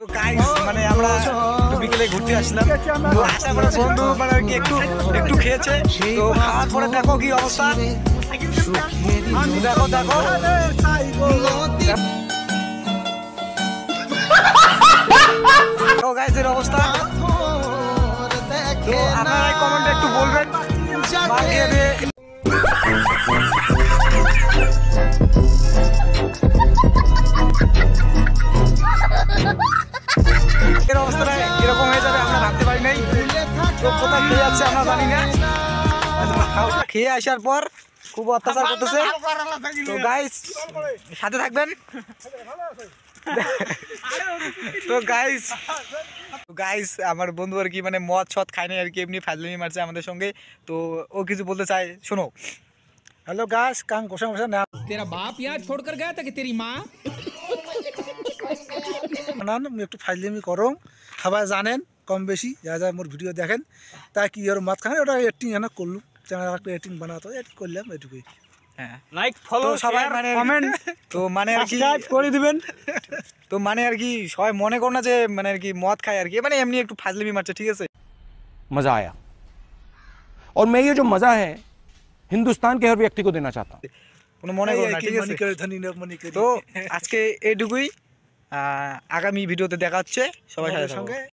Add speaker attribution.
Speaker 1: তো গাইস মানে আমরা বিকেলে ঘুরতে আসলাম, তো আশা করি বন্ধু মানে কি একটু একটু খেয়েছে, তো খাওয়ার পরে দেখো কি অবস্থা, দেখো দেখো তো গাইস এর অবস্থা। তো আপনারা কমেন্টে একটু বলবেন বাকিয়ে দে এর অবস্থাটা এরকম হয়ে যাবে আমরা ভাবতে পারি নাই। তো কোথায় খেয়ে যাচ্ছে আমরা জানি না, খেয়ে আসার পর খুব অত্যাচার করতেছে। তো গাইস সাথে থাকবেন। তো গাইস আমার বন্ধু আর কি মানে মদ ছদ খায় না আর কি, এমনি ফাজলামি মারছে আমাদের সঙ্গে। তো ও কিছু বলতে চায়, শোনো। হ্যালো গাইস, কাম কোশা কোশা না
Speaker 2: तेरा बाप यहाँ छोड़कर गया था कि तेरी माँ?
Speaker 3: একটু ফাজলামি করো, সবাই জানেন কম বেশি যারা যারা মোর ভিডিও দেখেন, তাই কি ওর মাত খানে ওটা এডিটিং এনে করলুম, চ্যানেল একটা এডিটিং বানাতো এডিট করলাম, এটুকুই।
Speaker 1: হ্যাঁ
Speaker 4: লাইক ফলো
Speaker 1: সবাই মানে কমেন্ট, তো মানে আর কি
Speaker 4: করে দিবেন।
Speaker 1: তো মানে আর কি সবাই মনে করো না যে মানে আর কি মদ খায় আর কি, মানে এমনি একটু ফাজলামি মারছে, ঠিক আছে।
Speaker 5: मजा आया और मैं ये जो मजा है हिंदुस्तान के हर व्यक्ति को देना चाहता हूँ।
Speaker 1: কোনো মনে করো না, ঠিক আছে। তো আজকে এইটুকুই, আগামী ভিডিওতে দেখা হচ্ছে সবাই সঙ্গে।